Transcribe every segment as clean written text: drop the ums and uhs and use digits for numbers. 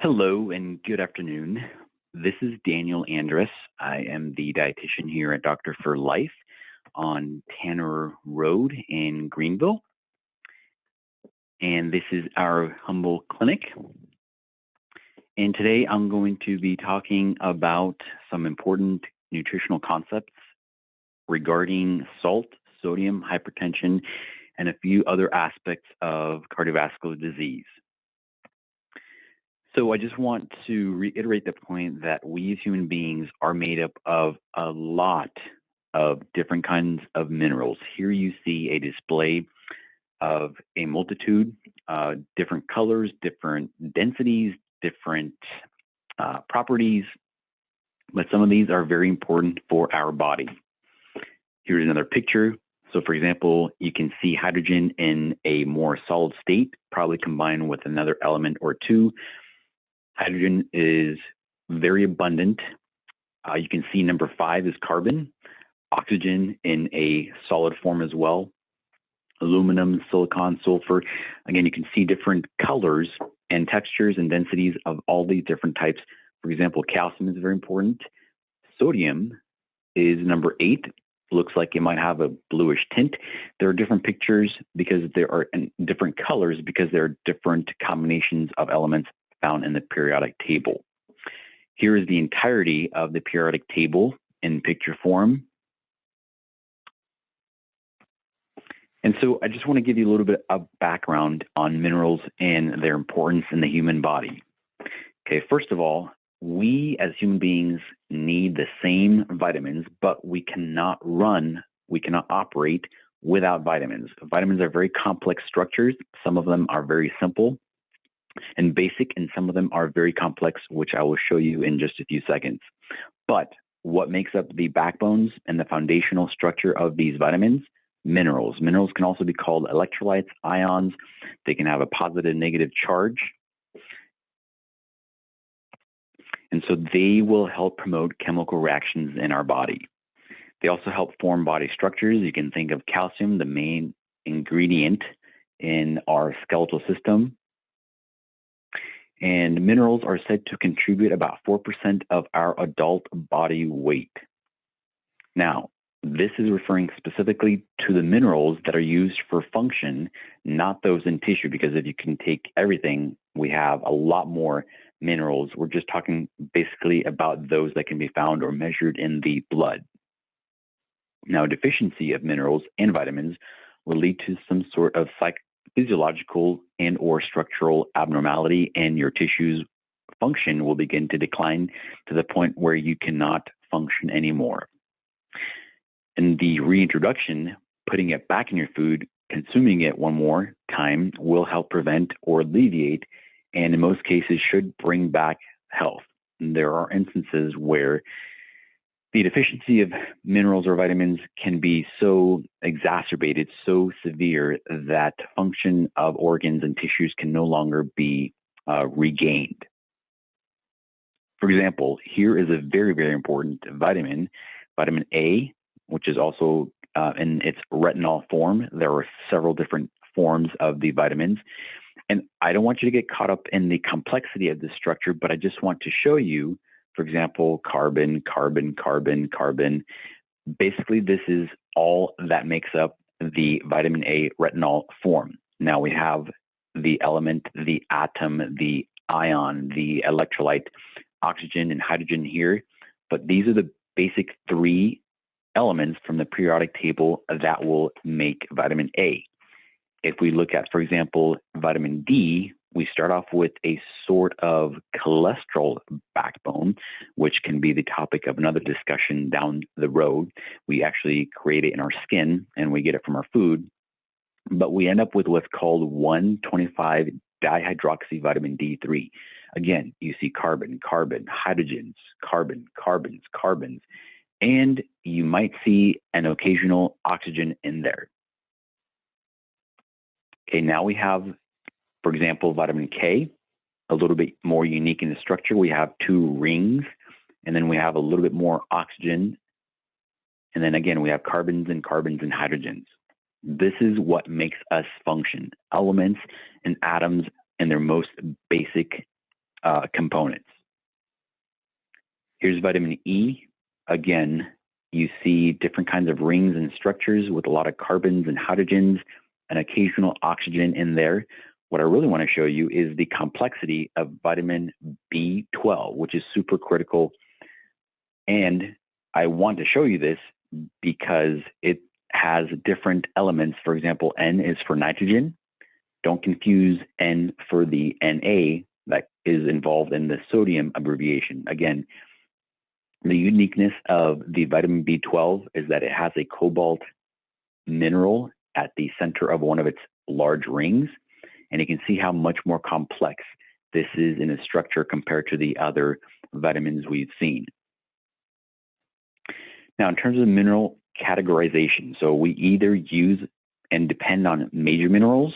Hello and good afternoon. This is Daniel Andras. I am the dietitian here at Doctor for Life on Tanner Road in Greenville. And this is our humble clinic. And today I'm going to be talking about some important nutritional concepts regarding salt, sodium, hypertension, and a few other aspects of cardiovascular disease. So I just want to reiterate the point that we as human beings are made up of a lot of different kinds of minerals. Here you see a display of a multitude, different colors, different densities, different properties, but some of these are very important for our body. Here's another picture. So for example, you can see hydrogen in a more solid state, probably combined with another element or two. Hydrogen is very abundant. You can see number 5 is carbon, oxygen in a solid form as well, aluminum, silicon, sulfur. Again, you can see different colors and textures and densities of all these different types. For example, calcium is very important. Sodium is number 8. Looks like it might have a bluish tint. There are different pictures because there are different colors because there are different combinations of elements found in the periodic table. Here is the entirety of the periodic table in picture form. And so I just want to give you a little bit of background on minerals and their importance in the human body. Okay, first of all, we as human beings need the same vitamins, but we cannot operate without vitamins. Vitamins are very complex structures. Some of them are very simple and basic, and some of them are very complex, which I will show you in just a few seconds. But what makes up the backbones and the foundational structure of these vitamins? Minerals. Minerals can also be called electrolytes, ions. They can have a positive and negative charge. And so they will help promote chemical reactions in our body. They also help form body structures. You can think of calcium, the main ingredient in our skeletal system. And minerals are said to contribute about 4% of our adult body weight. Now, this is referring specifically to the minerals that are used for function, not those in tissue, because if you can take everything, we have a lot more minerals. We're just talking basically about those that can be found or measured in the blood. Now, deficiency of minerals and vitamins will lead to some sort of physiological and or structural abnormality, and your tissues function will begin to decline to the point where you cannot function anymore. And the reintroduction, putting it back in your food, consuming it one more time will help prevent or alleviate, and in most cases should bring back health. And there are instances where the deficiency of minerals or vitamins can be so exacerbated, so severe that function of organs and tissues can no longer be regained. For example, here is a very, very important vitamin, vitamin A, which is also in its retinol form. There are several different forms of the vitamins. And I don't want you to get caught up in the complexity of this structure, but I just want to show you, for example, carbon, carbon, carbon, carbon. Basically, this is all that makes up the vitamin A retinol form. Now we have the element, the atom, the ion, the electrolyte, oxygen, and hydrogen here. But these are the basic 3 elements from the periodic table that will make vitamin A. If we look at, for example, vitamin D, we start off with a sort of cholesterol backbone, which can be the topic of another discussion down the road. We actually create it in our skin and we get it from our food. But we end up with what's called 1,25-dihydroxy vitamin D3. Again, you see carbon, carbon, hydrogens, carbon, carbons, carbons, and you might see an occasional oxygen in there. Okay, now we have, for example, vitamin K, a little bit more unique in the structure. We have 2 rings, and then we have a little bit more oxygen. And then again, we have carbons and hydrogens. This is what makes us function. Elements and atoms in their most basic components. Here's vitamin E. Again, you see different kinds of rings and structures with a lot of carbons and hydrogens and occasional oxygen in there. What I really want to show you is the complexity of vitamin B12, which is super critical. And I want to show you this because it has different elements. For example, N is for nitrogen. Don't confuse N for the Na that is involved in the sodium abbreviation. Again, the uniqueness of the vitamin B12 is that it has a cobalt mineral at the center of one of its large rings. And you can see how much more complex this is in a structure compared to the other vitamins we've seen. Now, in terms of mineral categorization, so we either use and depend on major minerals,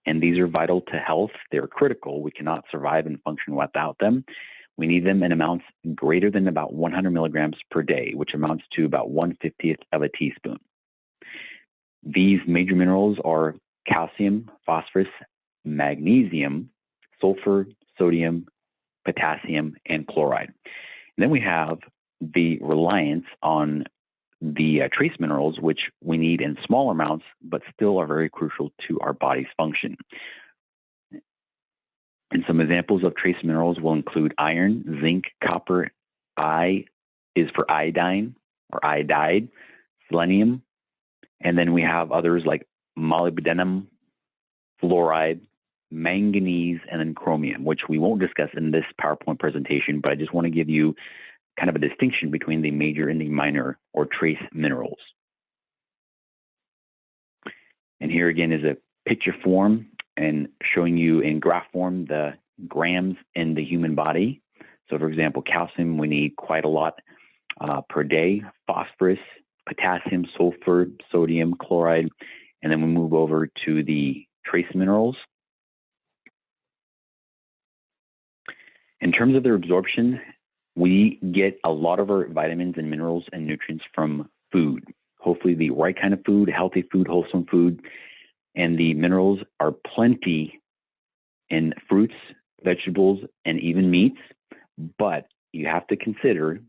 and these are vital to health. They're critical. We cannot survive and function without them. We need them in amounts greater than about 100 milligrams per day, which amounts to about 1/50th of a teaspoon. These major minerals are calcium, phosphorus, magnesium, sulfur, sodium, potassium, and chloride. And then we have the reliance on the trace minerals, which we need in small amounts, but still are very crucial to our body's function. And some examples of trace minerals will include iron, zinc, copper. I is for iodine or iodide, selenium. And then we have others like molybdenum, fluoride, manganese, and then chromium, which we won't discuss in this PowerPoint presentation, but I just want to give you kind of a distinction between the major and the minor or trace minerals. And here again is a picture form and showing you in graph form the grams in the human body. So for example, calcium, we need quite a lot per day, phosphorus, potassium, sulfur, sodium, chloride, and then we move over to the trace minerals. In terms of their absorption, we get a lot of our vitamins and minerals and nutrients from food, hopefully the right kind of food, healthy food, wholesome food. And the minerals are plenty in fruits, vegetables, and even meats. But you have to consider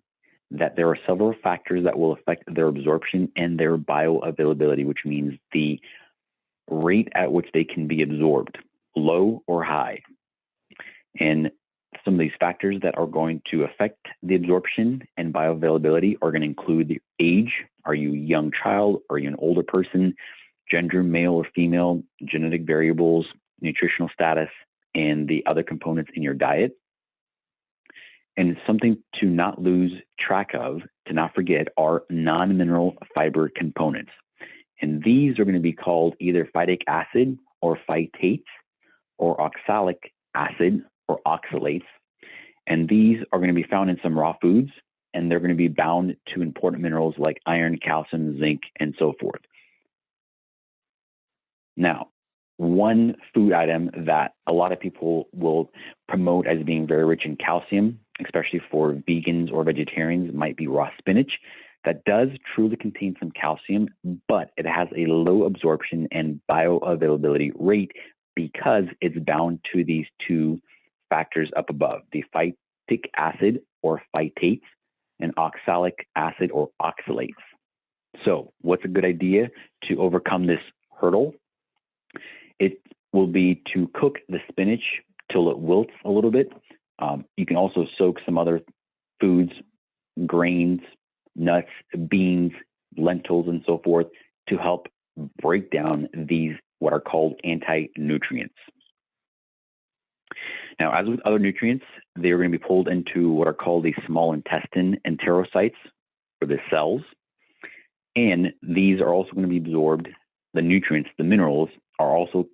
that there are several factors that will affect their absorption and their bioavailability, which means the rate at which they can be absorbed, low or high. And some of these factors that are going to affect the absorption and bioavailability are going to include the age. Are you a young child? Are you an older person? Gender, male or female, genetic variables, nutritional status, and the other components in your diet. And something to not lose track of, to not forget, are non-mineral fiber components. And these are going to be called either phytic acid or phytates, or oxalic acid or oxalates. And these are going to be found in some raw foods, and they're going to be bound to important minerals like iron, calcium, zinc, and so forth. Now, one food item that a lot of people will promote as being very rich in calcium, especially for vegans or vegetarians, might be raw spinach. That does truly contain some calcium, but it has a low absorption and bioavailability rate because it's bound to these two factors up above, the phytic acid or phytates and oxalic acid or oxalates. So what's a good idea to overcome this hurdle? It will be to cook the spinach till it wilts a little bit. You can also soak some other foods, grains, nuts, beans, lentils, and so forth to help break down these what are called anti-nutrients. Now, as with other nutrients, they are going to be pulled into what are called the small intestine enterocytes, or the cells. And these are also going to be absorbed. The nutrients, the minerals, are also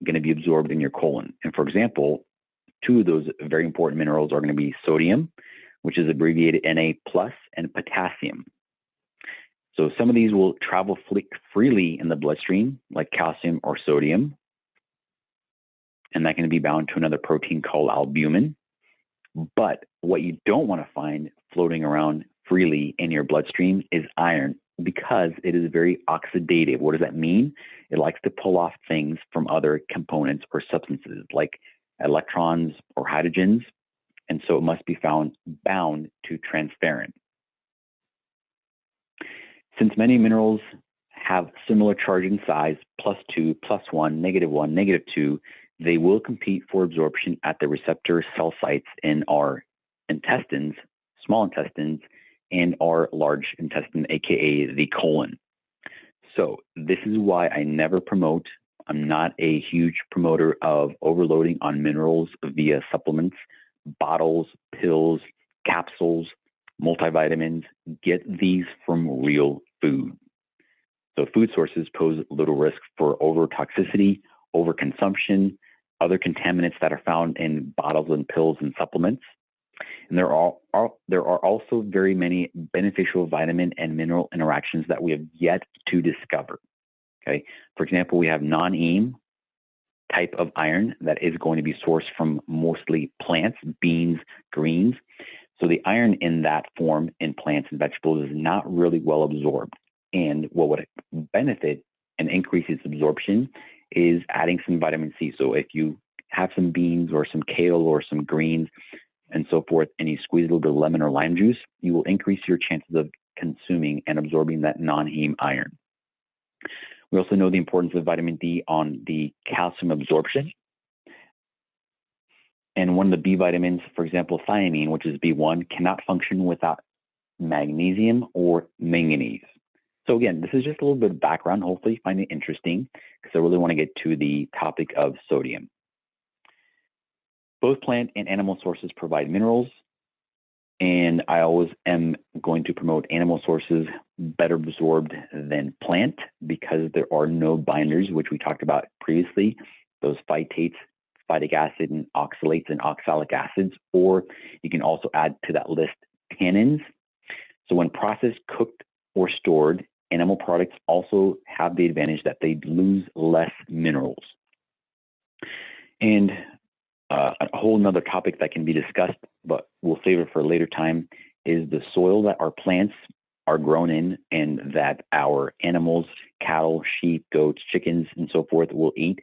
going to be absorbed in your colon. And for example, two of those very important minerals are going to be sodium, which is abbreviated Na+, and potassium. So some of these will travel freely in the bloodstream, like calcium or sodium. And that can be bound to another protein called albumin. But what you don't want to find floating around freely in your bloodstream is iron, because it is very oxidative. What does that mean? It likes to pull off things from other components or substances like electrons or hydrogens. and so it must be found bound to transferrin. Since many minerals have similar charge and size, +2, +1, -1, -2, they will compete for absorption at the receptor cell sites in our intestines, small intestines, and our large intestine, aka the colon. So this is why I never promote, I'm not a huge promoter of overloading on minerals via supplements, bottles, pills, capsules, multivitamins. Get these from real food. So food sources pose little risk for overtoxicity, overconsumption, other contaminants that are found in bottles and pills and supplements. And there are also very many beneficial vitamin and mineral interactions that we have yet to discover. Okay, for example, we have non-heme type of iron that is going to be sourced from mostly plants, beans, greens. So the iron in that form in plants and vegetables is not really well absorbed. And what would benefit and increase its absorption is adding some vitamin C. So if you have some beans or some kale or some greens and so forth, and you squeeze a little bit of lemon or lime juice, you will increase your chances of consuming and absorbing that non-heme iron. We also know the importance of vitamin D on the calcium absorption. And one of the B vitamins, for example, thiamine, which is B1, cannot function without magnesium or manganese. So again, this is just a little bit of background. Hopefully you find it interesting because I really want to get to the topic of sodium. Both plant and animal sources provide minerals, and I always am going to promote animal sources better absorbed than plant because there are no binders, which we talked about previously, those phytates, phytic acid, and oxalates and oxalic acids, or you can also add to that list tannins. So when processed, cooked, or stored, animal products also have the advantage that they lose less minerals. And a whole nother topic that can be discussed, but we'll save it for a later time, is the soil that our plants are grown in and that our animals, cattle, sheep, goats, chickens, and so forth will eat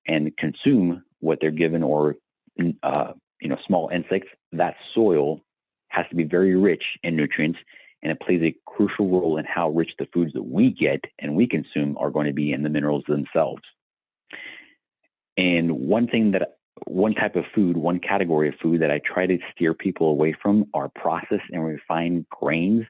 and consume what they're given, or small insects. That soil has to be very rich in nutrients, and it plays a crucial role in how rich the foods that we get and we consume are going to be in the minerals themselves. And one type of food, one category of food that I try to steer people away from are processed and refined grains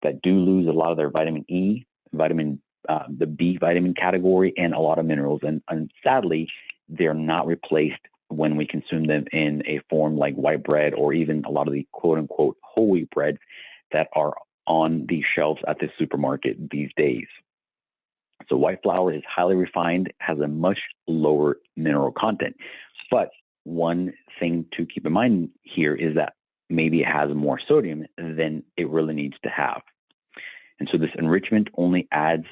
that do lose a lot of their vitamin E, the B vitamin category, and a lot of minerals. And sadly, they're not replaced when we consume them in a form like white bread or even a lot of the quote unquote whole wheat breads that are on the shelves at the supermarket these days. So white flour is highly refined, has a much lower mineral content. But one thing to keep in mind here is that maybe it has more sodium than it really needs to have. And so this enrichment only adds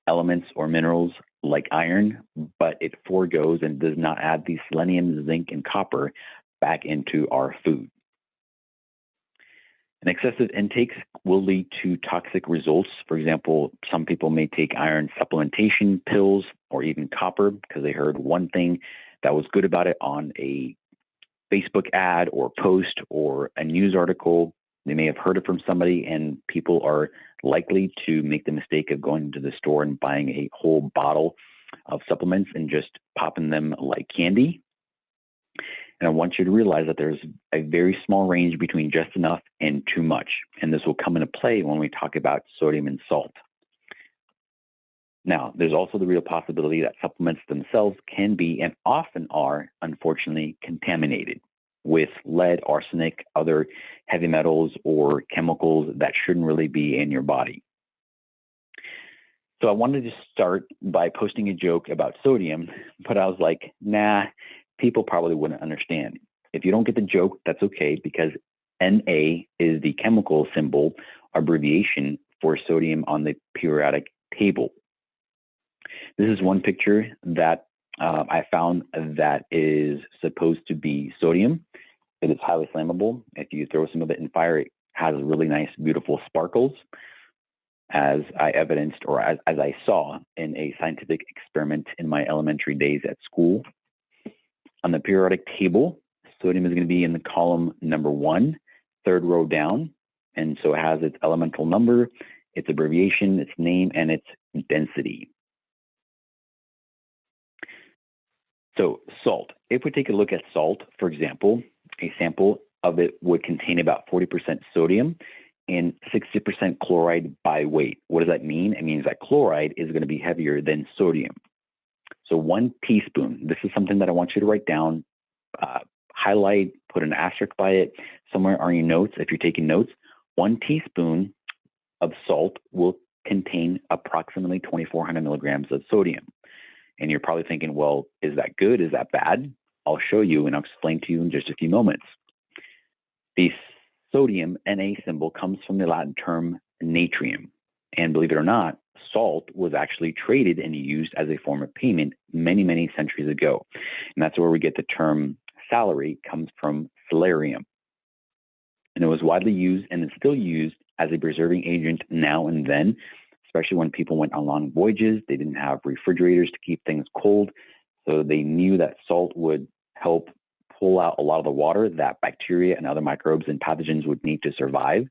elements or minerals like iron, but it forgoes and does not add the selenium, zinc, and copper back into our food. And excessive intakes will lead to toxic results. For example, some people may take iron supplementation pills or even copper because they heard one thing that was good about it on a Facebook ad or post or a news article. They may have heard it from somebody, and people are likely to make the mistake of going to the store and buying a whole bottle of supplements and just popping them like candy. And I want you to realize that there's a very small range between just enough and too much. And this will come into play when we talk about sodium and salt. Now, there's also the real possibility that supplements themselves can be and often are, unfortunately, contaminated with lead, arsenic, other heavy metals, or chemicals that shouldn't really be in your body. So I wanted to start by posting a joke about sodium, but I was like, nah, people probably wouldn't understand. If you don't get the joke, that's okay, because Na is the chemical symbol abbreviation for sodium on the periodic table. This is one picture that I found that is supposed to be sodium. It is highly flammable. If you throw some of it in fire, it has really nice, beautiful sparkles, as I evidenced, or as I saw in a scientific experiment in my elementary days at school. On the periodic table, Sodium is going to be in the column number 1, third row down. And so it has its elemental number, its abbreviation, its name, and its density. So salt, if we take a look at salt, for example, a sample of it would contain about 40% sodium and 60% chloride by weight. What does that mean? It means that chloride is going to be heavier than sodium. So 1 teaspoon, this is something that I want you to write down, highlight, put an asterisk by it somewhere on your notes if you're taking notes. 1 teaspoon of salt will contain approximately 2,400 milligrams of sodium. And you're probably thinking, well, is that good? Is that bad? I'll show you and I'll explain to you in just a few moments. The sodium Na symbol comes from the Latin term natrium. And believe it or not, salt was actually traded and used as a form of payment many, many centuries ago. And that's where we get the term salary comes from salarium. And it was widely used and is still used as a preserving agent now and then, especially when people went on long voyages. They didn't have refrigerators to keep things cold. So they knew that salt would help pull out a lot of the water that bacteria and other microbes and pathogens would need to survive.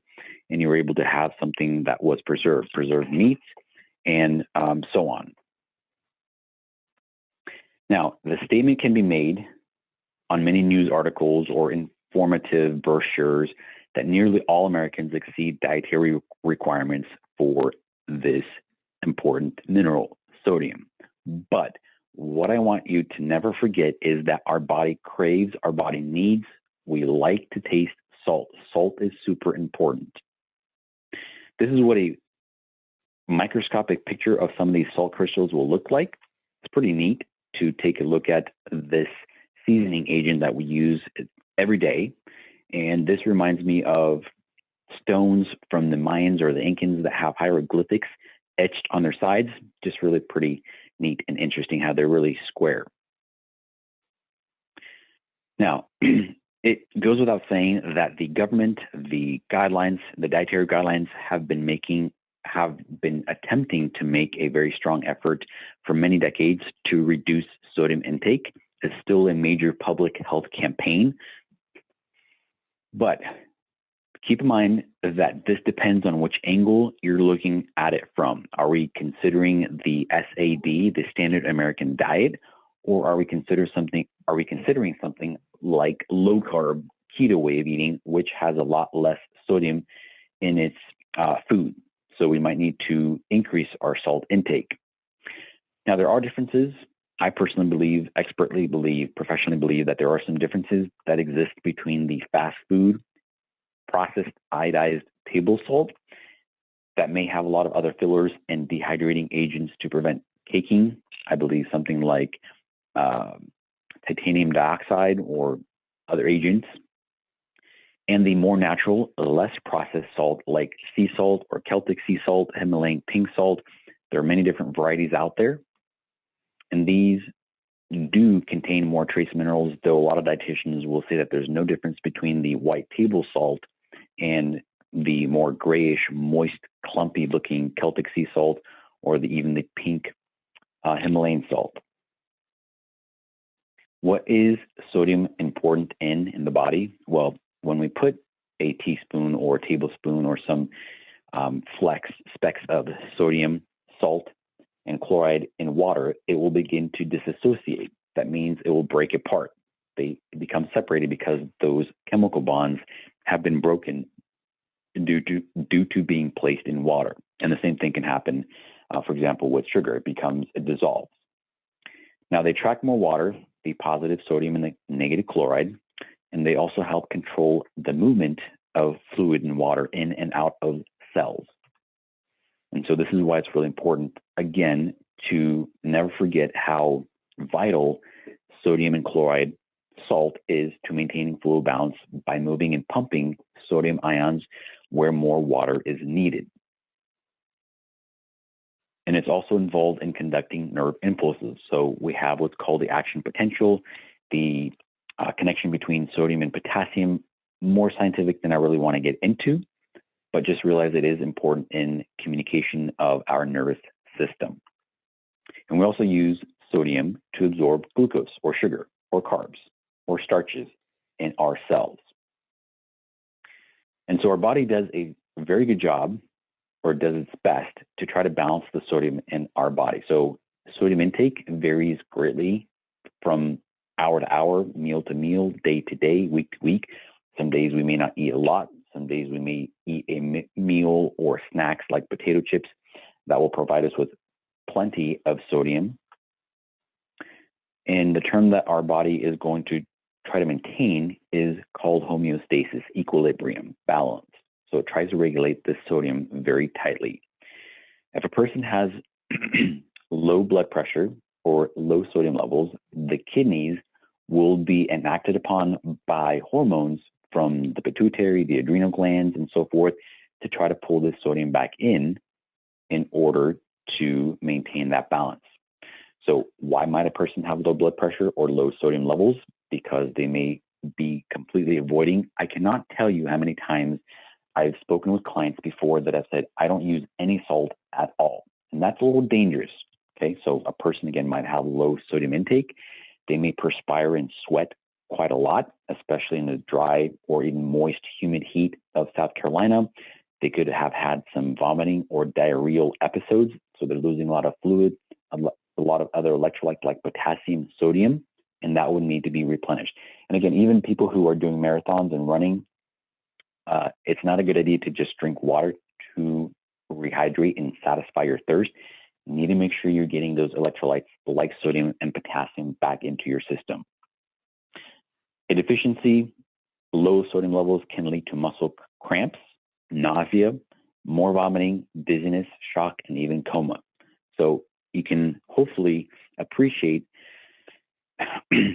And you were able to have something that was preserved meats, and so on. Now, the statement can be made on many news articles or informative brochures that nearly all Americans exceed dietary requirements for this important mineral, sodium. But what I want you to never forget is that our body craves, our body needs, we like to taste salt. Salt is super important. This is what a microscopic picture of some of these salt crystals will look like. It's pretty neat to take a look at this seasoning agent that we use every day. And this reminds me of stones from the Mayans or the Incans that have hieroglyphics etched on their sides. Just really pretty neat and interesting how they're really square. Now, it goes without saying that the government, the guidelines, the dietary guidelines have been attempting to make a very strong effort for many decades to reduce sodium intake. It's still a major public health campaign. But keep in mind that this depends on which angle you're looking at it from. Are we considering the SAD, the standard American diet, or are we considering something like low carb keto way of eating, which has a lot less sodium in its food? So we might need to increase our salt intake. Now, there are differences. I personally believe, expertly believe, professionally believe that there are some differences that exist between the fast food, processed iodized table salt that may have a lot of other fillers and dehydrating agents to prevent caking. I believe something like titanium dioxide or other agents. And the more natural, less processed salt like sea salt or Celtic sea salt, Himalayan pink salt. There are many different varieties out there. And these do contain more trace minerals, though a lot of dietitians will say that there's no difference between the white table salt and the more grayish, moist, clumpy looking Celtic sea salt or even the pink Himalayan salt. What is sodium important in the body? Well, when we put a teaspoon or a tablespoon or some specks of sodium, salt, and chloride in water, it will begin to disassociate. That means it will break apart. They become separated because those chemical bonds have been broken due to being placed in water. And the same thing can happen, for example, with sugar. It dissolves. Now, they track more water, the positive sodium and the negative chloride, and they also help control the movement of fluid and water in and out of cells. And so this is why it's really important, again, to never forget how vital sodium and chloride salt is to maintaining fluid balance by moving and pumping sodium ions where more water is needed. And it's also involved in conducting nerve impulses. So we have what's called the action potential, the connection between sodium and potassium, more scientific than I really want to get into, but just realize it is important in communication of our nervous system. And we also use sodium to absorb glucose or sugar or carbs or starches in our cells. And so our body does a very good job, or does its best, to try to balance the sodium in our body. So sodium intake varies greatly from hour to hour, meal to meal, day to day, week to week. Some days we may not eat a lot. Some days we may eat a meal or snacks like potato chips that will provide us with plenty of sodium. And the term that our body is going to try to maintain is called homeostasis, equilibrium, balance. So it tries to regulate the sodium very tightly. If a person has low blood pressure or low sodium levels, the kidneys will be enacted upon by hormones from the pituitary, the adrenal glands, and so forth to try to pull this sodium back in order to maintain that balance. So why might a person have low blood pressure or low sodium levels? Because they may be completely avoiding. I cannot tell you how many times I've spoken with clients before that have said, I don't use any salt at all. And that's a little dangerous. Okay, so a person, again, might have low sodium intake. They may perspire and sweat quite a lot, especially in the dry or even moist, humid heat of South Carolina. They could have had some vomiting or diarrheal episodes. So they're losing a lot of fluid, a lot of other electrolytes like potassium, sodium, and that would need to be replenished. And again, even people who are doing marathons and running, it's not a good idea to just drink water to rehydrate and satisfy your thirst. You need to make sure you're getting those electrolytes like sodium and potassium back into your system. A deficiency, low sodium levels can lead to muscle cramps, nausea, more vomiting, dizziness, shock, and even coma. So you can hopefully appreciate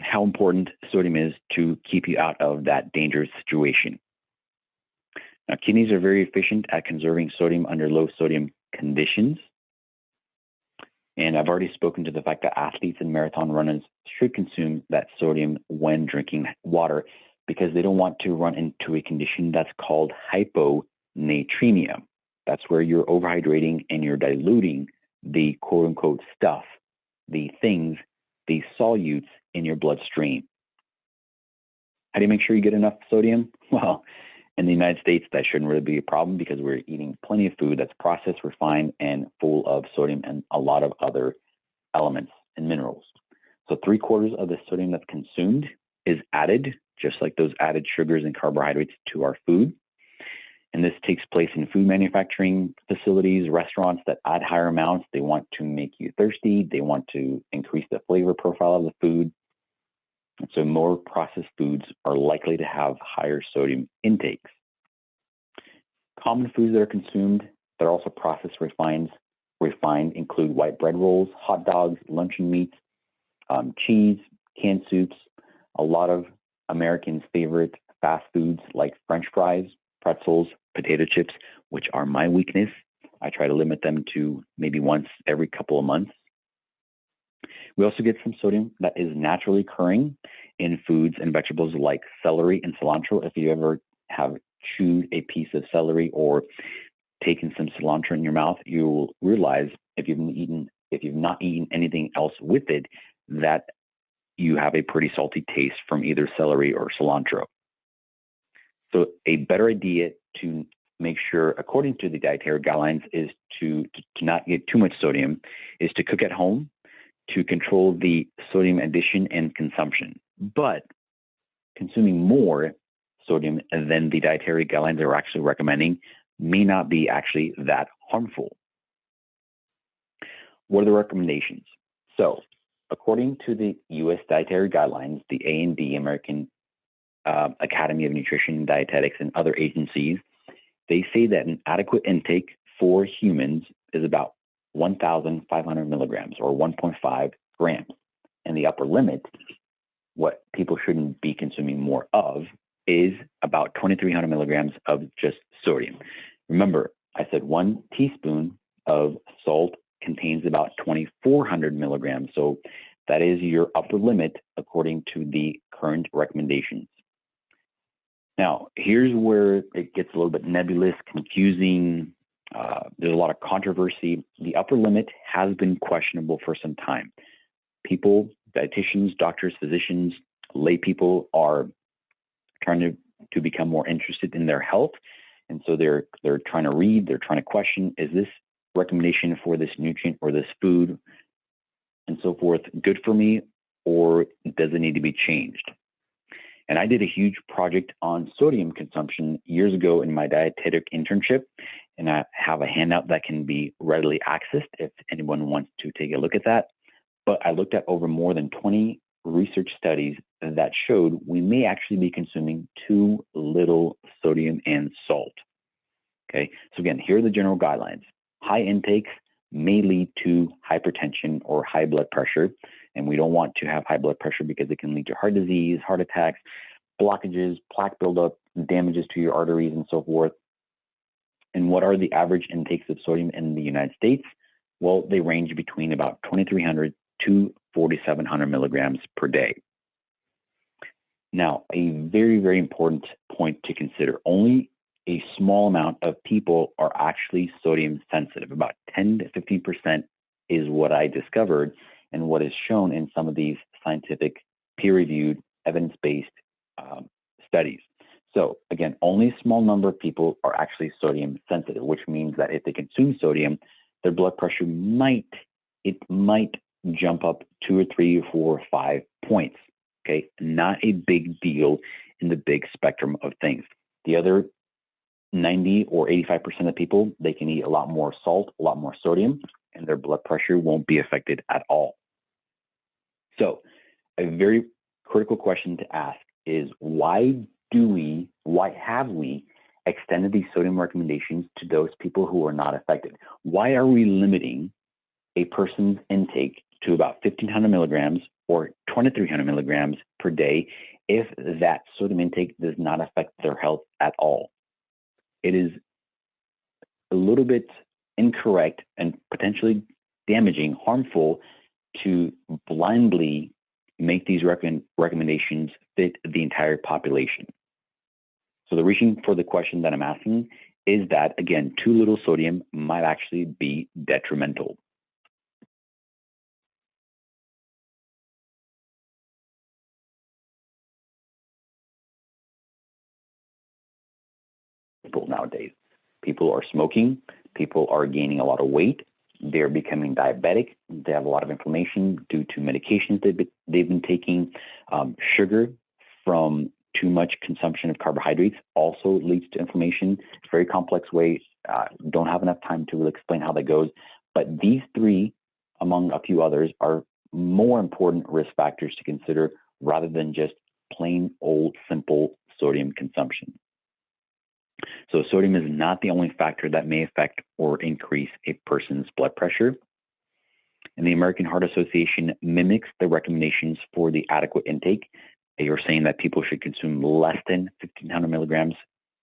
how important sodium is to keep you out of that dangerous situation. Now, kidneys are very efficient at conserving sodium under low sodium conditions. And I've already spoken to the fact that athletes and marathon runners should consume that sodium when drinking water because they don't want to run into a condition that's called hyponatremia. That's where you're overhydrating and you're diluting the quote unquote stuff, the things, the solutes in your bloodstream. How do you make sure you get enough sodium? Well, in the United States, that shouldn't really be a problem because we're eating plenty of food that's processed, refined, and full of sodium and a lot of other elements and minerals. So 3/4 of the sodium that's consumed is added, just like those added sugars and carbohydrates to our food. And this takes place in food manufacturing facilities, restaurants that add higher amounts. They want to make you thirsty. They want to increase the flavor profile of the food. And so more processed foods are likely to have higher sodium intakes. Common foods that are consumed that are also processed, refined include white bread rolls, hot dogs, luncheon meats, cheese, canned soups, a lot of Americans' favorite fast foods like French fries, pretzels, potato chips, which are my weakness. I try to limit them to maybe once every couple of months. We also get some sodium that is naturally occurring in foods and vegetables like celery and cilantro. If you ever have chewed a piece of celery or taken some cilantro in your mouth, you'll realize if you've not eaten anything else with it, that you have a pretty salty taste from either celery or cilantro. So a better idea to make sure, according to the Dietary Guidelines, is to not get too much sodium, is to cook at home, to control the sodium addition and consumption. But consuming more sodium than the Dietary Guidelines are actually recommending may not be actually that harmful. What are the recommendations? So, according to the U.S. Dietary Guidelines, the A&D, American Academy of Nutrition and Dietetics, and other agencies, they say that an adequate intake for humans is about 1,500 milligrams or 1.5 grams. And the upper limit, what people shouldn't be consuming more of, is about 2,300 milligrams of just sodium. Remember, I said 1 teaspoon of salt contains about 2,400 milligrams. So that is your upper limit according to the current recommendations. Now, here's where it gets a little bit nebulous, confusing. There's a lot of controversy. The upper limit has been questionable for some time. People, dietitians, doctors, physicians, lay people are trying to become more interested in their health. And so they're trying to read, they're trying to question, is this recommendation for this nutrient or this food and so forth good for me, or does it need to be changed? And I did a huge project on sodium consumption years ago in my dietetic internship, and I have a handout that can be readily accessed if anyone wants to take a look at that. But I looked at over more than 20 research studies that showed we may actually be consuming too little sodium and salt. Okay, so again, here are the general guidelines. High intakes may lead to hypertension or high blood pressure, and we don't want to have high blood pressure because it can lead to heart disease, heart attacks, blockages, plaque buildup, damages to your arteries, and so forth. And what are the average intakes of sodium in the United States? Well, they range between about 2,300 to 4,700 milligrams per day. Now, a very, very important point to consider, only a small amount of people are actually sodium sensitive. About 10 to 15% is what I discovered and what is shown in some of these scientific, peer-reviewed, evidence-based studies. So again, only a small number of people are actually sodium sensitive, which means that if they consume sodium, their blood pressure might jump up 2 or 3 or 4 or 5 points. Okay, not a big deal in the big spectrum of things. The other 90 or 85% of people, they can eat a lot more salt, a lot more sodium, and their blood pressure won't be affected at all. So a very critical question to ask is why have we extended these sodium recommendations to those people who are not affected? Why are we limiting a person's intake to about 1,500 milligrams or 2,300 milligrams per day if that sodium intake does not affect their health at all? It is a little bit incorrect and potentially damaging, harmful to blindly make these recommendations fit the entire population. So the reason for the question that I'm asking is that, again, too little sodium might actually be detrimental. Nowadays, people are smoking, people are gaining a lot of weight, they're becoming diabetic, they have a lot of inflammation due to medications they've been taking. Sugar from too much consumption of carbohydrates also leads to inflammation. It's a very complex way. Don't have enough time to really explain how that goes. But these three, among a few others, are more important risk factors to consider rather than just plain old simple sodium consumption. So sodium is not the only factor that may affect or increase a person's blood pressure. And the American Heart Association mimics the recommendations for the adequate intake. They are saying that people should consume less than 1,500 milligrams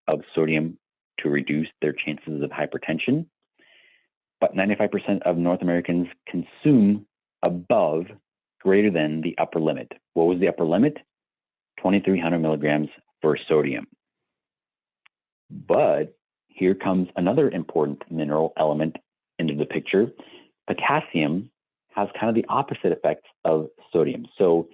of sodium to reduce their chances of hypertension. But 95% of North Americans consume above, greater than the upper limit. What was the upper limit? 2,300 milligrams for sodium. But here comes another important mineral element into the picture. Potassium has kind of the opposite effects of sodium. So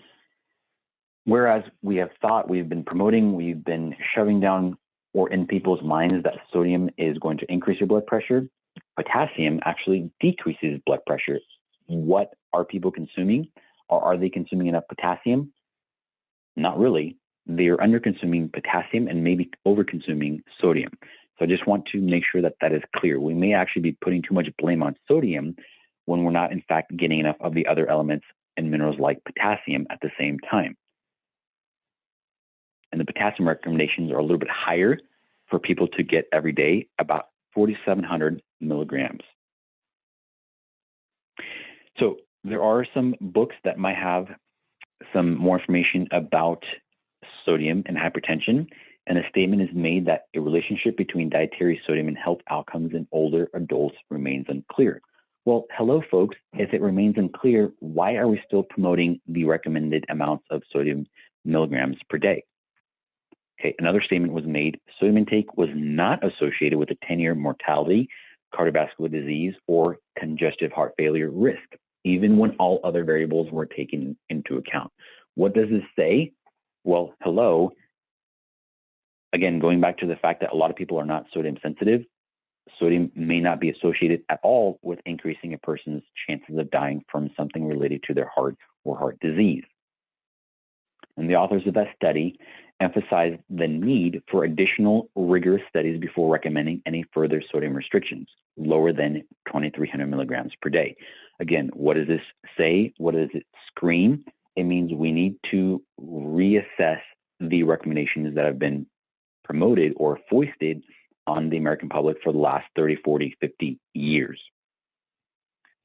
whereas we have thought, we've been promoting, we've been shoving down or in people's minds that sodium is going to increase your blood pressure, potassium actually decreases blood pressure. What are people consuming? Or are they consuming enough potassium? Not really. They're under-consuming potassium and maybe over-consuming sodium. So I just want to make sure that that is clear. We may actually be putting too much blame on sodium when we're not, in fact, getting enough of the other elements and minerals like potassium at the same time. And the potassium recommendations are a little bit higher for people to get every day, about 4,700 milligrams. So there are some books that might have some more information about sodium and hypertension, and a statement is made that a relationship between dietary sodium and health outcomes in older adults remains unclear. Well, hello, folks. If it remains unclear, why are we still promoting the recommended amounts of sodium milligrams per day? Okay, another statement was made. Sodium intake was not associated with a 10-year mortality, cardiovascular disease, or congestive heart failure risk, even when all other variables were taken into account. What does this say? Well, hello, again, going back to the fact that a lot of people are not sodium sensitive, sodium may not be associated at all with increasing a person's chances of dying from something related to their heart or heart disease. And the authors of that study emphasized the need for additional rigorous studies before recommending any further sodium restrictions lower than 2,300 milligrams per day. Again, what does this say? What does it scream? It means we need to reassess the recommendations that have been promoted or foisted on the American public for the last 30, 40, 50 years.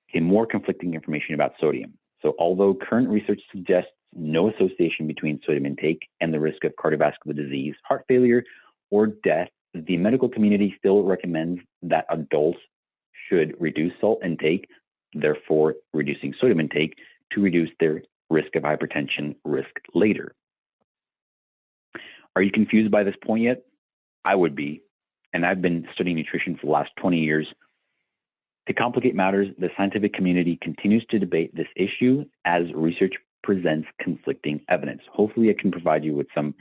Okay, more conflicting information about sodium. So although current research suggests no association between sodium intake and the risk of cardiovascular disease, heart failure, or death, the medical community still recommends that adults should reduce salt intake, therefore reducing sodium intake, to reduce their risk of hypertension risk later. Are you confused by this point yet? I would be, and I've been studying nutrition for the last 20 years. To complicate matters, the scientific community continues to debate this issue as research presents conflicting evidence. Hopefully, I can provide you with some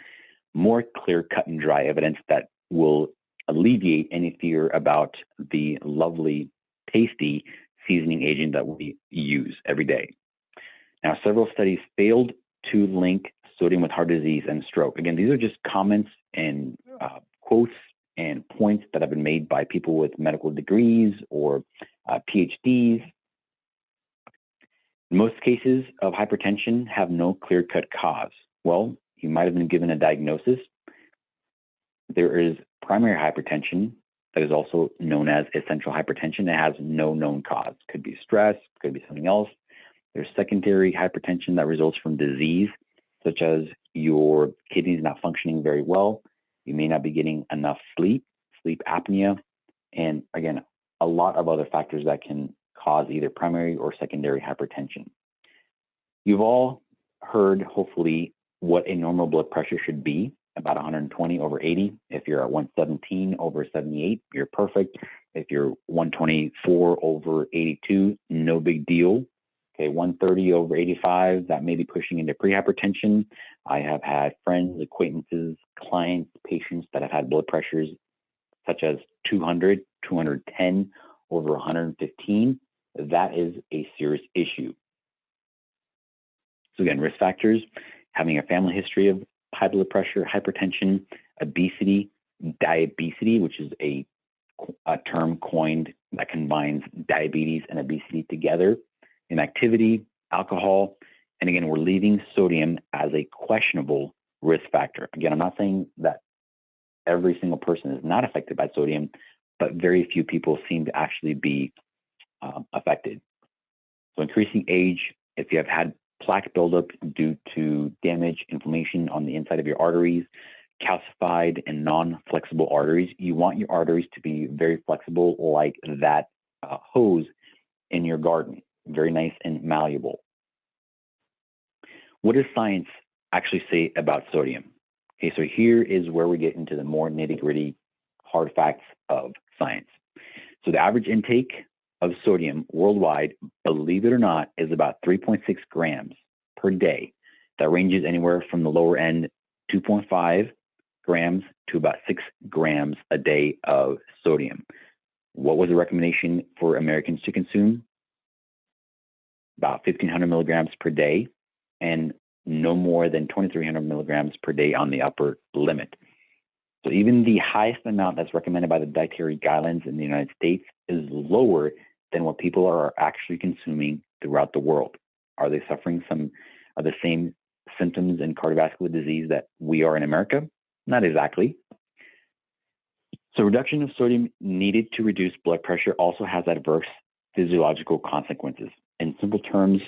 more clear, cut and dry evidence that will alleviate any fear about the lovely, tasty seasoning agent that we use every day. Now, several studies failed to link sodium with heart disease and stroke. Again, these are just comments and quotes and points that have been made by people with medical degrees or PhDs. Most cases of hypertension have no clear-cut cause. Well, you might have been given a diagnosis. There is primary hypertension that is also known as essential hypertension. It has no known cause. Could be stress, could be something else. There's secondary hypertension that results from disease, such as your kidneys not functioning very well. You may not be getting enough sleep, sleep apnea, and again, a lot of other factors that can cause either primary or secondary hypertension. You've all heard, hopefully, what a normal blood pressure should be, about 120 over 80. If you're at 117 over 78, you're perfect. If you're 124 over 82, no big deal. Okay, 130 over 85, that may be pushing into prehypertension. I have had friends, acquaintances, clients, patients that have had blood pressures such as 200, 210 over 115. That is a serious issue. So again, risk factors: having a family history of high blood pressure, hypertension, obesity, diabesity, which is a term coined that combines diabetes and obesity together, inactivity, alcohol, and again, we're leaving sodium as a questionable risk factor. Again, I'm not saying that every single person is not affected by sodium, but very few people seem to actually be affected. So increasing age, if you have had plaque buildup due to damage, inflammation on the inside of your arteries, calcified and non-flexible arteries, you want your arteries to be very flexible, like that hose in your garden, very nice and malleable. What does science actually say about sodium? Okay, so here is where we get into the more nitty-gritty hard facts of science. So the average intake of sodium worldwide, believe it or not, is about 3.6 grams per day. That ranges anywhere from the lower end, 2.5 grams to about 6 grams a day of sodium. What was the recommendation for Americans to consume? About 1,500 milligrams per day, and no more than 2,300 milligrams per day on the upper limit. So even the highest amount that's recommended by the Dietary Guidelines in the United States is lower than what people are actually consuming throughout the world. Are they suffering some of the same symptoms and cardiovascular disease that we are in America? Not exactly. So reduction of sodium needed to reduce blood pressure also has adverse physiological consequences. In simple terms,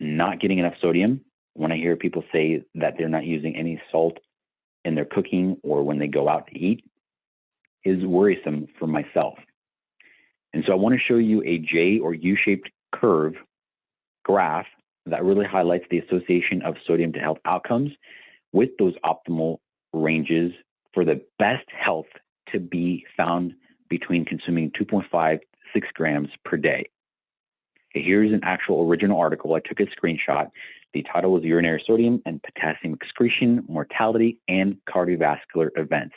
not getting enough sodium, when I hear people say that they're not using any salt in their cooking or when they go out to eat, is worrisome for myself. And so I want to show you a J or U-shaped curve graph that really highlights the association of sodium to health outcomes with those optimal ranges for the best health to be found between consuming 2.5 to 6 grams per day. Okay, here's an actual original article. I took a screenshot. The title was Urinary Sodium and Potassium Excretion, Mortality, and Cardiovascular Events.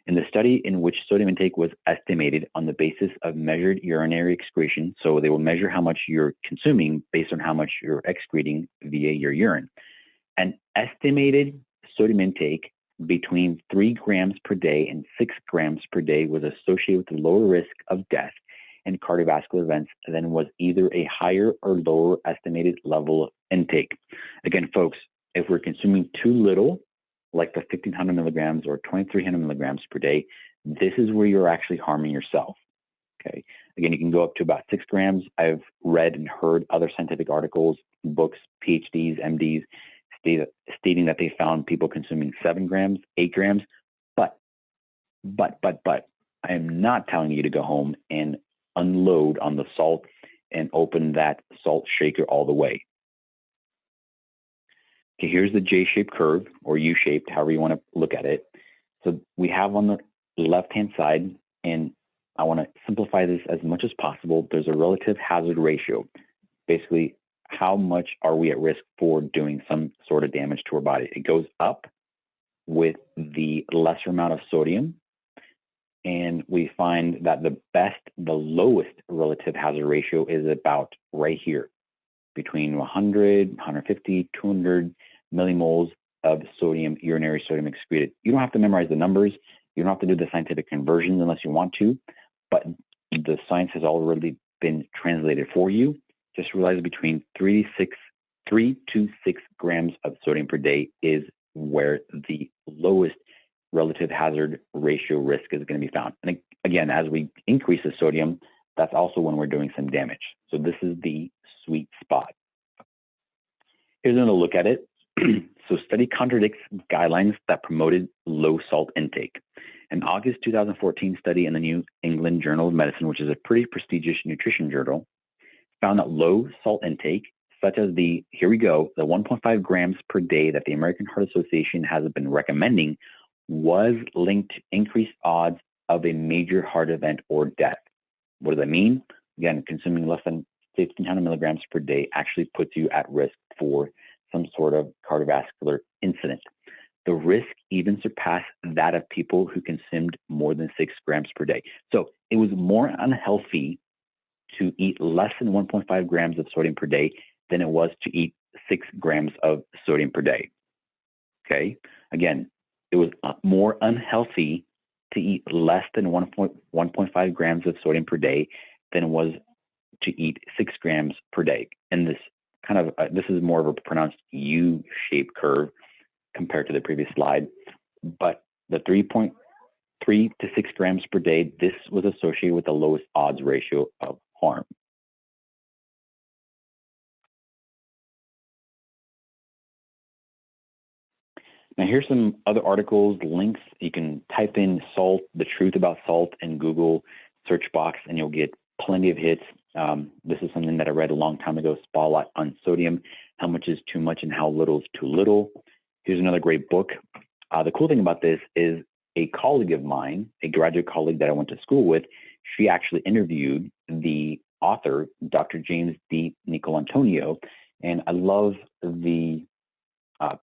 In the study in which sodium intake was estimated on the basis of measured urinary excretion, so they will measure how much you're consuming based on how much you're excreting via your urine. An estimated sodium intake between 3 grams per day and 6 grams per day was associated with a lower risk of death and cardiovascular events than was either a higher or lower estimated level of intake. Again, folks, if we're consuming too little, like the 1,500 milligrams or 2,300 milligrams per day, this is where you're actually harming yourself. Okay. Again, you can go up to about 6 grams. I've read and heard other scientific articles, books, PhDs, MDs, stating that they found people consuming 7 grams, 8 grams. But I am not telling you to go home and unload on the salt and open that salt shaker all the way. Okay, here's the J-shaped curve or U-shaped, however you want to look at it. So we have on the left-hand side, and I want to simplify this as much as possible. There's a relative hazard ratio. Basically, how much are we at risk for doing some sort of damage to our body? It goes up with the lesser amount of sodium, and we find that the lowest relative hazard ratio is about right here, between 100, 150, 200 millimoles of sodium, urinary sodium excreted. You don't have to memorize the numbers. You don't have to do the scientific conversions unless you want to, but the science has already been translated for you. Just realize between 3 to 6 grams of sodium per day is where the lowest relative hazard ratio risk is going to be found. And again, as we increase the sodium, that's also when we're doing some damage. So this is the sweet spot. Here's another look at it. So study contradicts guidelines that promoted low salt intake. An August 2014 study in the New England Journal of Medicine, which is a pretty prestigious nutrition journal, found that low salt intake, such as here we go, the 1.5 grams per day that the American Heart Association has been recommending, was linked to increased odds of a major heart event or death. What does that mean? Again, consuming less than 1,500 milligrams per day actually puts you at risk for some sort of cardiovascular incident. The risk even surpassed that of people who consumed more than 6 grams per day. So it was more unhealthy to eat less than 1.5 grams of sodium per day than it was to eat 6 grams of sodium per day. Okay. Again, it was more unhealthy to eat less than 1.5 grams of sodium per day than it was to eat 6 grams per day. And this this is more of a pronounced U-shaped curve compared to the previous slide. But the 3.3 to 6 grams per day, this was associated with the lowest odds ratio of harm. Now here's some other articles, links. You can type in salt, the truth about salt in Google search box, and you'll get plenty of hits. This is something that I read a long time ago, Spotlight on Sodium, How Much is Too Much and How Little is Too Little. Here's another great book. The cool thing about this is a colleague of mine, a graduate colleague that I went to school with, she actually interviewed the author, Dr. James D. Nicolantonio, and I love the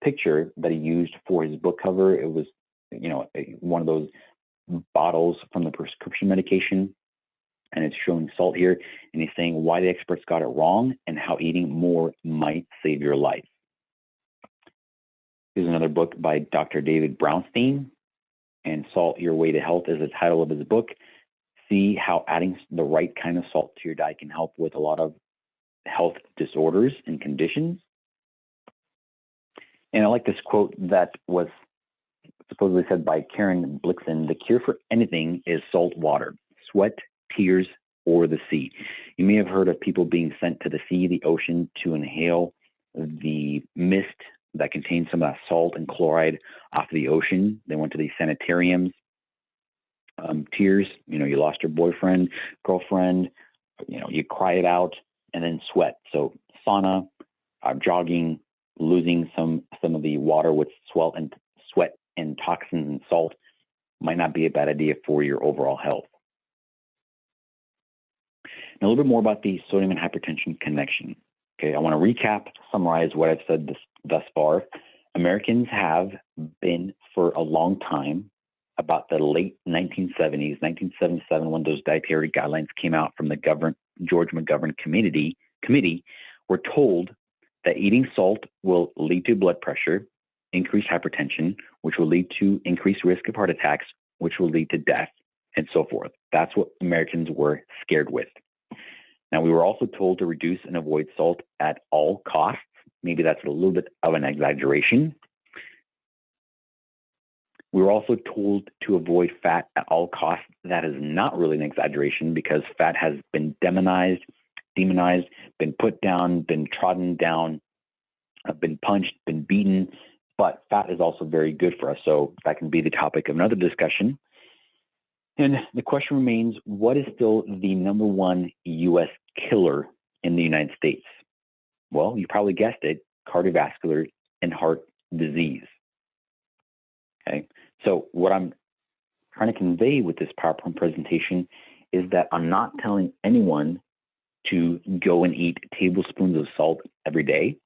picture that he used for his book cover. It was, one of those bottles from the prescription medication, and it's showing salt here, and he's saying why the experts got it wrong and how eating more might save your life. Here's another book by Dr. David Brownstein, and Salt Your Way to Health is the title of his book. See how adding the right kind of salt to your diet can help with a lot of health disorders and conditions. And I like this quote that was supposedly said by Karen Blixen: the cure for anything is salt water, sweat, tears, or the sea. You may have heard of people being sent to the sea, the ocean, to inhale the mist that contains some of that salt and chloride off of the ocean. They went to these sanitariums. Tears, you lost your boyfriend, girlfriend, you cry it out, and then sweat. So sauna, jogging, losing some of the water with sweat and toxins and salt might not be a bad idea for your overall health. A little bit more about the sodium and hypertension connection. Okay, I want to recap, summarize what I've said thus far. Americans have been for a long time, about the late 1970s, 1977, when those dietary guidelines came out from the George McGovern committee, were told that eating salt will lead to blood pressure, increased hypertension, which will lead to increased risk of heart attacks, which will lead to death, and so forth. That's what Americans were scared with. Now, we were also told to reduce and avoid salt at all costs. Maybe that's a little bit of an exaggeration. We were also told to avoid fat at all costs. That is not really an exaggeration, because fat has been demonized, been put down, been trodden down, been punched, been beaten, but fat is also very good for us. So that can be the topic of another discussion. And the question remains, what is still the number one U.S. killer in the United States? Well, you probably guessed it, cardiovascular and heart disease. Okay, so what I'm trying to convey with this PowerPoint presentation is that I'm not telling anyone to go and eat tablespoons of salt every day.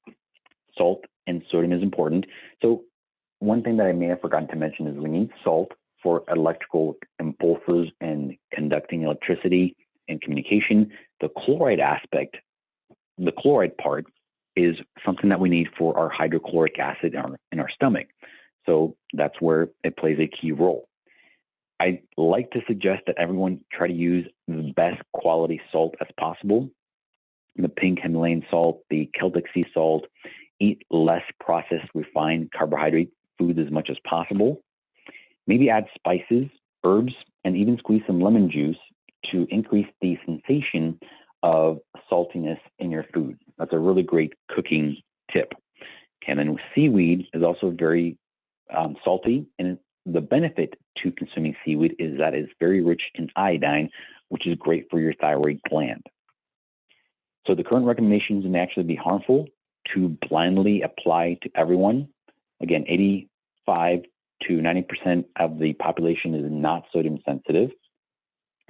Salt and sodium is important. So one thing that I may have forgotten to mention is we need salt for electrical impulses and conducting electricity and communication. The chloride aspect, the chloride part, is something that we need for our hydrochloric acid in our stomach. So that's where it plays a key role. I like to suggest that everyone try to use the best quality salt as possible. The pink Himalayan salt, the Celtic sea salt. Eat less processed, refined carbohydrate foods as much as possible. Maybe add spices, herbs, and even squeeze some lemon juice to increase the sensation of saltiness in your food. That's a really great cooking tip. And then seaweed is also very salty, and the benefit to consuming seaweed is that it's very rich in iodine, which is great for your thyroid gland. So the current recommendations may actually be harmful to blindly apply to everyone. Again, 85 to 90% of the population is not sodium sensitive,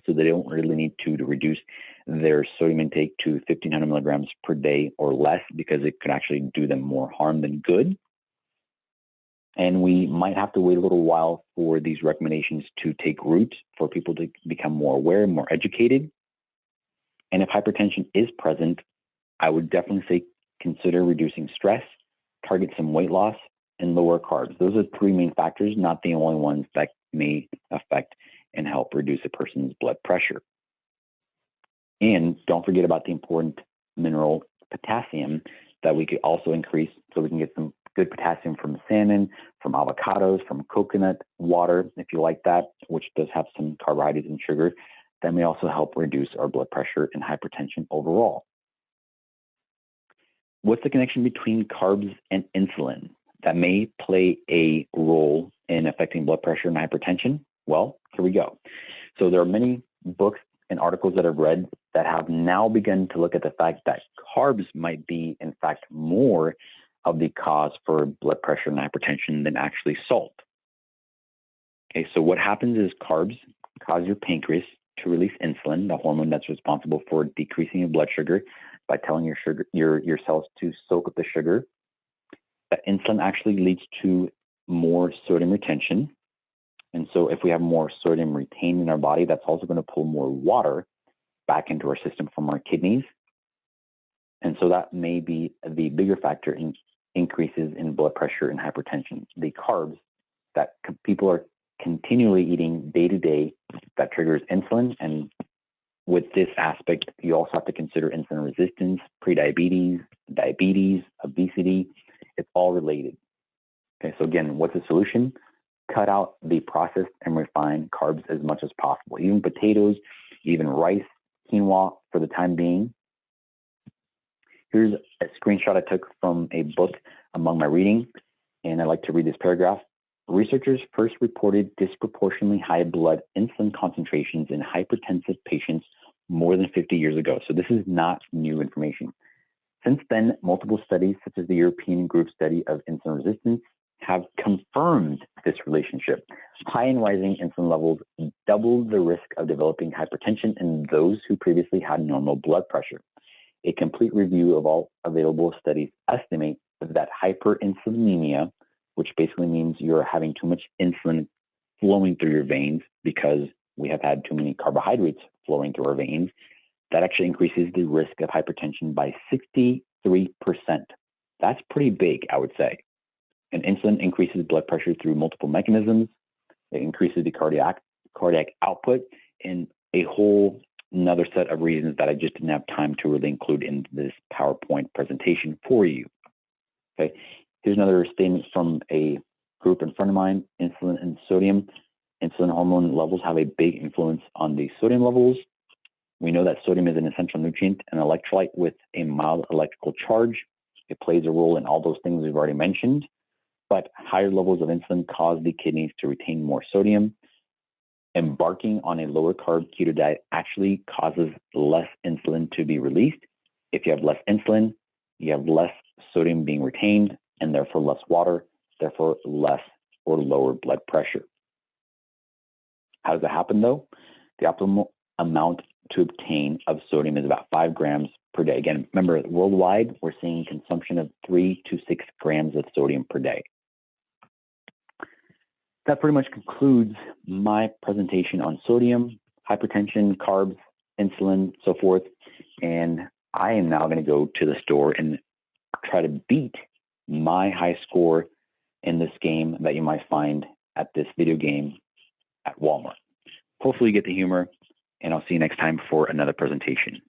so they don't really need to reduce their sodium intake to 1,500 milligrams per day or less, because it could actually do them more harm than good. And we might have to wait a little while for these recommendations to take root, for people to become more aware, more educated. And if hypertension is present, I would definitely say consider reducing stress, target some weight loss, and lower carbs. Those are three main factors, not the only ones that may affect and help reduce a person's blood pressure. And don't forget about the important mineral potassium that we could also increase, so we can get some good potassium from salmon, from avocados, from coconut water, if you like that, which does have some carbohydrates and sugar. That may also help reduce our blood pressure and hypertension overall. What's the connection between carbs and insulin that may play a role in affecting blood pressure and hypertension? Well, here we go. So there are many books and articles that I've read that have now begun to look at the fact that carbs might be, in fact, more of the cause for blood pressure and hypertension than actually salt. Okay, so what happens is carbs cause your pancreas to release insulin, the hormone that's responsible for decreasing your blood sugar by telling your cells to soak up the sugar. That insulin actually leads to more sodium retention. And so if we have more sodium retained in our body, that's also going to pull more water back into our system from our kidneys. And so that may be the bigger factor in increases in blood pressure and hypertension. The carbs that people are continually eating day to day, that triggers insulin. And with this aspect, you also have to consider insulin resistance, prediabetes, diabetes, obesity. It's all related. Okay, so again, what's the solution? Cut out the processed and refined carbs as much as possible. Even potatoes, even rice, quinoa for the time being. Here's a screenshot I took from a book among my reading, and I like to read this paragraph. Researchers first reported disproportionately high blood insulin concentrations in hypertensive patients more than 50 years ago. So this is not new information. Since then, multiple studies, such as the European Group Study of Insulin Resistance, have confirmed this relationship. High and rising insulin levels double the risk of developing hypertension in those who previously had normal blood pressure. A complete review of all available studies estimate that hyperinsulinemia, which basically means you're having too much insulin flowing through your veins because we have had too many carbohydrates flowing through our veins, that actually increases the risk of hypertension by 63%. That's pretty big, I would say. And insulin increases blood pressure through multiple mechanisms. It increases the cardiac output, and a whole another set of reasons that I just didn't have time to really include in this PowerPoint presentation for you. Okay, here's another statement from a group in front of mine: insulin and sodium. Insulin hormone levels have a big influence on the sodium levels. We know that sodium is an essential nutrient and electrolyte with a mild electrical charge. It plays a role in all those things we've already mentioned, but higher levels of insulin cause the kidneys to retain more sodium. Embarking on a lower carb keto diet actually causes less insulin to be released. If you have less insulin, you have less sodium being retained and therefore less water, therefore less or lower blood pressure. How does that happen though? The optimal amount to obtain of sodium is about 5 grams per day. Again, remember, worldwide, we're seeing consumption of 3 to 6 grams of sodium per day. That pretty much concludes my presentation on sodium, hypertension, carbs, insulin, so forth. And I am now going to go to the store and try to beat my high score in this game that you might find at this video game at Walmart. Hopefully you get the humor, and I'll see you next time for another presentation.